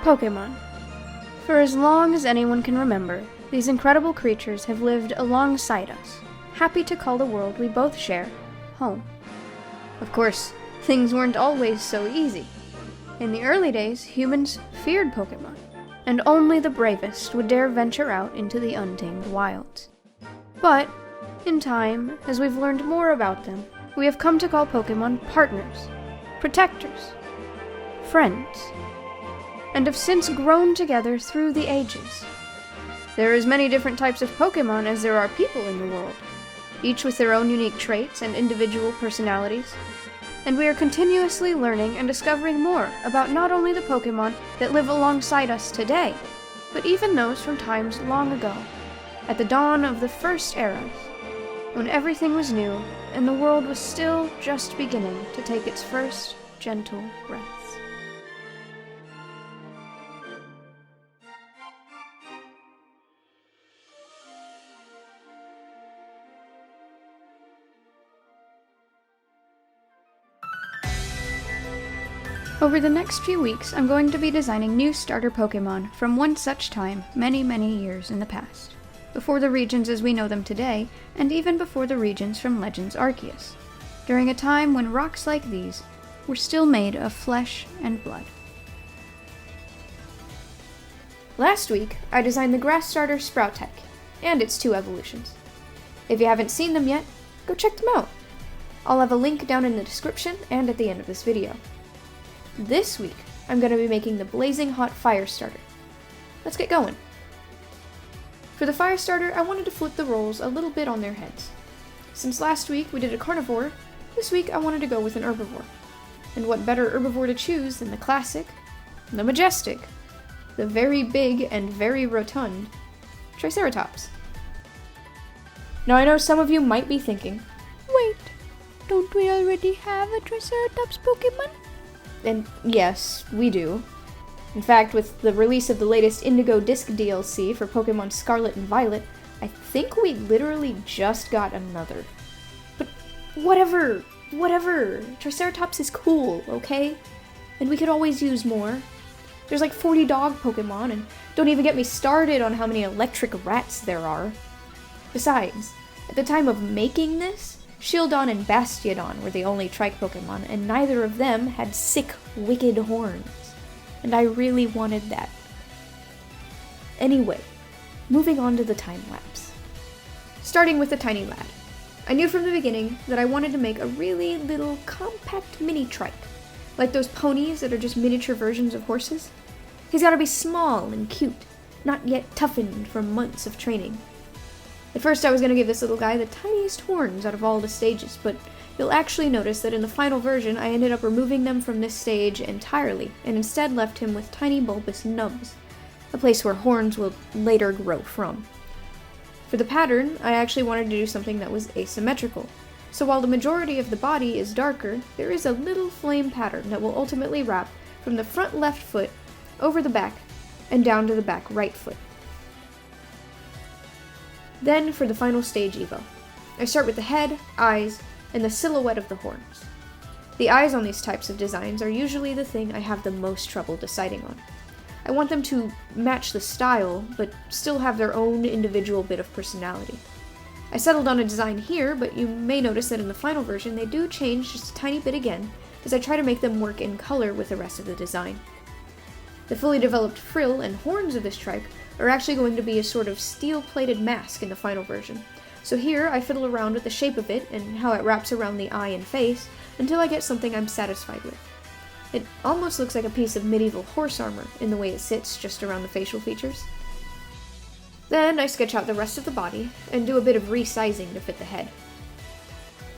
Pokemon. For as long as anyone can remember, these incredible creatures have lived alongside us, happy to call the world we both share home. Of course, things weren't always so easy. In the early days, humans feared Pokemon, and only the bravest would dare venture out into the untamed wilds. But, in time, as we've learned more about them, we have come to call Pokemon partners, protectors, friends, and have since grown together through the ages. There are as many different types of Pokemon as there are people in the world, each with their own unique traits and individual personalities, and we are continuously learning and discovering more about not only the Pokemon that live alongside us today, but even those from times long ago, at the dawn of the first eras, when everything was new and the world was still just beginning to take its first gentle breaths. Over the next few weeks, I'm going to be designing new starter Pokemon from one such time many, many years in the past, before the regions as we know them today, and even before the regions from Legends Arceus, during a time when rocks like these were still made of flesh and blood. Last week, I designed the grass starter Sproutech, and its 2 evolutions. If you haven't seen them yet, go check them out. I'll have a link down in the description and at the end of this video. This week, I'm going to be making the Blazing Hot Fire Starter. Let's get going. For the Fire Starter, I wanted to flip the roles a little bit on their heads. Since last week we did a carnivore, this week I wanted to go with an herbivore. And what better herbivore to choose than the classic, the majestic, the very big and very rotund Triceratops. Now I know some of you might be thinking, wait, don't we already have a Triceratops Pokemon? And yes, we do. In fact, with the release of the latest Indigo Disc DLC for Pokemon Scarlet and Violet, I think we literally just got another. But whatever. Triceratops is cool, okay? And we could always use more. There's like 40 dog Pokemon, and don't even get me started on how many electric rats there are. Besides, at the time of making this, Shieldon and Bastiodon were the only Trike Pokemon, and neither of them had sick, wicked horns. And I really wanted that. Anyway, moving on to the time lapse. Starting with the tiny lad. I knew from the beginning that I wanted to make a really little, compact mini Trike. Like those ponies that are just miniature versions of horses. He's gotta be small and cute, not yet toughened from months of training. At first I was going to give this little guy the tiniest horns out of all the stages, but you'll actually notice that in the final version I ended up removing them from this stage entirely, and instead left him with tiny bulbous nubs, a place where horns will later grow from. For the pattern, I actually wanted to do something that was asymmetrical, so while the majority of the body is darker, there is a little flame pattern that will ultimately wrap from the front left foot, over the back, and down to the back right foot. Then for the final stage evo. I start with the head, eyes, and the silhouette of the horns. The eyes on these types of designs are usually the thing I have the most trouble deciding on. I want them to match the style, but still have their own individual bit of personality. I settled on a design here, but you may notice that in the final version they do change just a tiny bit again, as I try to make them work in color with the rest of the design. The fully developed frill and horns of this trike are actually going to be a sort of steel-plated mask in the final version. So here I fiddle around with the shape of it and how it wraps around the eye and face until I get something I'm satisfied with. It almost looks like a piece of medieval horse armor in the way it sits just around the facial features. Then I sketch out the rest of the body and do a bit of resizing to fit the head.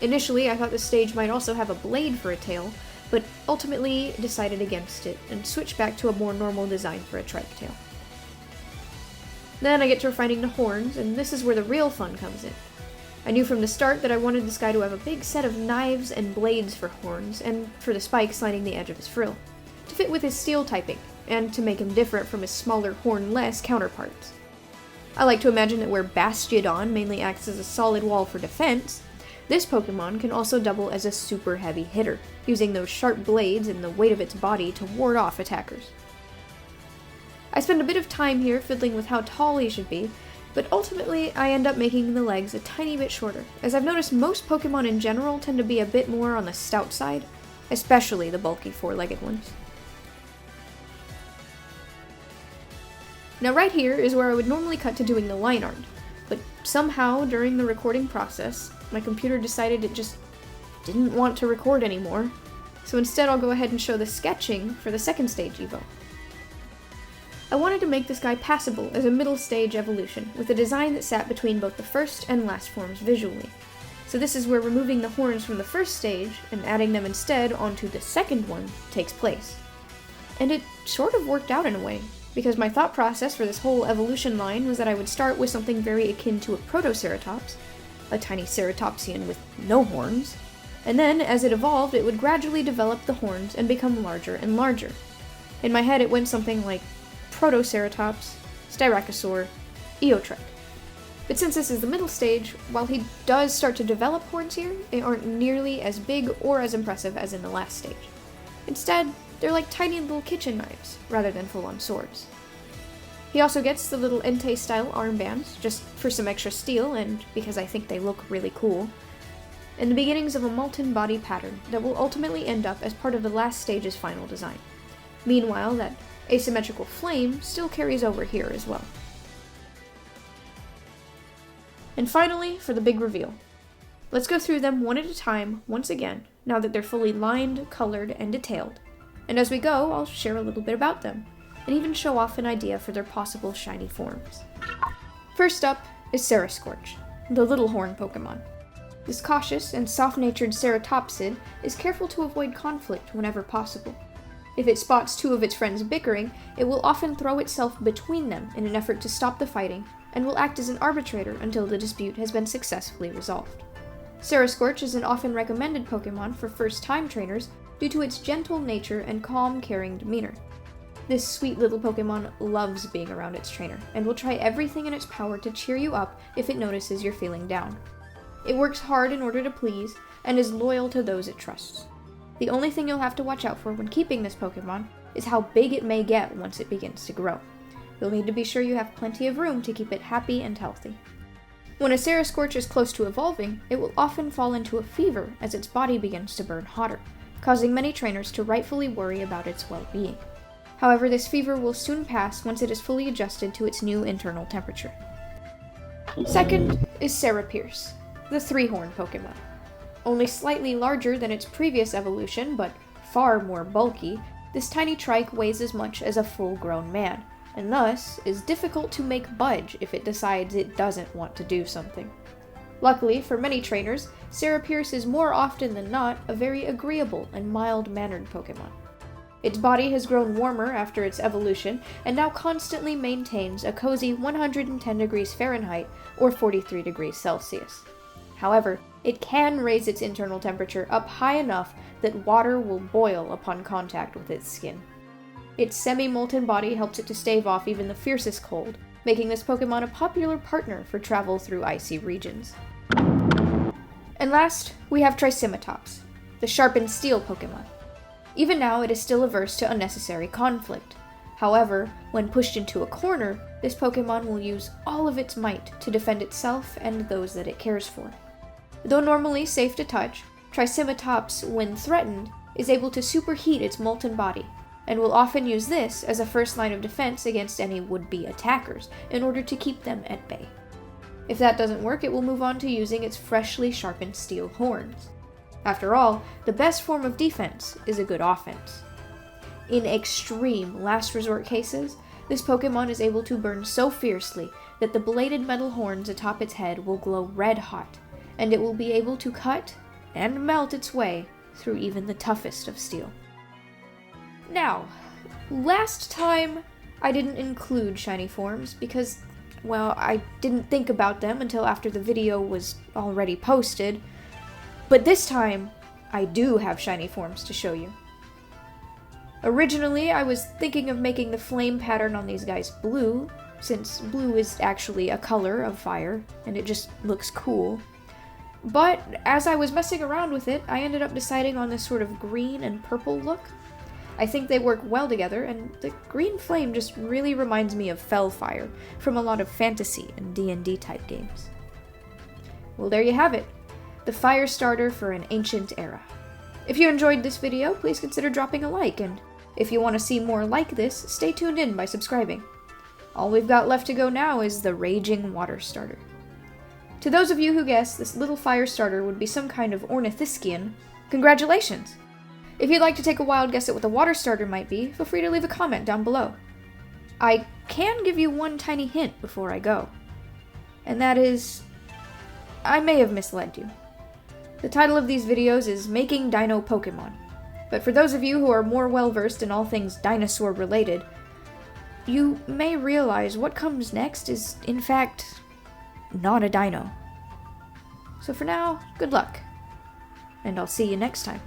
Initially I thought this stage might also have a blade for a tail, but ultimately decided against it and switched back to a more normal design for a trike tail. Then I get to refining the horns, and this is where the real fun comes in. I knew from the start that I wanted this guy to have a big set of knives and blades for horns, and for the spikes lining the edge of his frill, to fit with his steel typing, and to make him different from his smaller horn-less counterparts. I like to imagine that where Bastiodon mainly acts as a solid wall for defense, this Pokemon can also double as a super heavy hitter, using those sharp blades and the weight of its body to ward off attackers. I spend a bit of time here fiddling with how tall he should be, but ultimately I end up making the legs a tiny bit shorter, as I've noticed most Pokemon in general tend to be a bit more on the stout side, especially the bulky four-legged ones. Now right here is where I would normally cut to doing the line art, but somehow during the recording process, my computer decided it just didn't want to record anymore, so instead I'll go ahead and show the sketching for the second stage evo. I wanted to make this guy passable as a middle stage evolution, with a design that sat between both the first and last forms visually. So this is where removing the horns from the first stage and adding them instead onto the second one takes place. And it sort of worked out in a way, because my thought process for this whole evolution line was that I would start with something very akin to a Protoceratops, a tiny ceratopsian with no horns, and then, as it evolved, it would gradually develop the horns and become larger and larger. In my head it went something like Protoceratops, Styracosaur, Eotrek. But since this is the middle stage, while he does start to develop horns here, they aren't nearly as big or as impressive as in the last stage. Instead, they're like tiny little kitchen knives, rather than full-on swords. He also gets the little Entei-style armbands, just for some extra steel and because I think they look really cool, and the beginnings of a molten body pattern that will ultimately end up as part of the last stage's final design. Meanwhile, that asymmetrical flame still carries over here as well. And finally, for the big reveal. Let's go through them one at a time, once again, now that they're fully lined, colored, and detailed. And as we go, I'll share a little bit about them, and even show off an idea for their possible shiny forms. First up is Cerascorch, the little horn Pokemon. This cautious and soft-natured ceratopsid is careful to avoid conflict whenever possible. If it spots two of its friends bickering, it will often throw itself between them in an effort to stop the fighting, and will act as an arbitrator until the dispute has been successfully resolved. Cerascorch is an often recommended Pokemon for first-time trainers due to its gentle nature and calm, caring demeanor. This sweet little Pokemon loves being around its trainer, and will try everything in its power to cheer you up if it notices you're feeling down. It works hard in order to please, and is loyal to those it trusts. The only thing you'll have to watch out for when keeping this Pokemon is how big it may get once it begins to grow. You'll need to be sure you have plenty of room to keep it happy and healthy. When a Cerascorch is close to evolving, it will often fall into a fever as its body begins to burn hotter, causing many trainers to rightfully worry about its well-being. However, this fever will soon pass once it is fully adjusted to its new internal temperature. Second is Serapierce, the three-horn Pokemon. Only slightly larger than its previous evolution, but far more bulky, this tiny trike weighs as much as a full-grown man, and thus is difficult to make budge if it decides it doesn't want to do something. Luckily, for many trainers, Serapierce is more often than not a very agreeable and mild-mannered Pokemon. Its body has grown warmer after its evolution, and now constantly maintains a cozy 110 degrees Fahrenheit or 43 degrees Celsius. However, it can raise its internal temperature up high enough that water will boil upon contact with its skin. Its semi-molten body helps it to stave off even the fiercest cold, making this Pokemon a popular partner for travel through icy regions. And last, we have Tricimatops, the sharpened steel Pokemon. Even now, it is still averse to unnecessary conflict. However, when pushed into a corner, this Pokemon will use all of its might to defend itself and those that it cares for. Though normally safe to touch, Tricimatops, when threatened, is able to superheat its molten body, and will often use this as a first line of defense against any would-be attackers, in order to keep them at bay. If that doesn't work, it will move on to using its freshly sharpened steel horns. After all, the best form of defense is a good offense. In extreme last resort cases, this Pokemon is able to burn so fiercely that the bladed metal horns atop its head will glow red hot, and it will be able to cut and melt its way through even the toughest of steel. Now, last time I didn't include shiny forms because, well, I didn't think about them until after the video was already posted, but this time I do have shiny forms to show you. Originally, I was thinking of making the flame pattern on these guys blue, since blue is actually a color of fire, and it just looks cool. But as I was messing around with it, I ended up deciding on this sort of green and purple look. I think they work well together, and the green flame just really reminds me of Fellfire from a lot of fantasy and D&D type games. Well, there you have it. The fire starter for an ancient era. If you enjoyed this video, please consider dropping a like, and if you want to see more like this, stay tuned in by subscribing. All we've got left to go now is the raging water starter. To those of you who guessed this little fire starter would be some kind of ornithischian, congratulations! If you'd like to take a wild guess at what the water starter might be, feel free to leave a comment down below. I can give you one tiny hint before I go, and that is, I may have misled you. The title of these videos is Making Dino Pokemon, but for those of you who are more well-versed in all things dinosaur related, you may realize what comes next is, in fact, not a dino. So for now, good luck, and I'll see you next time.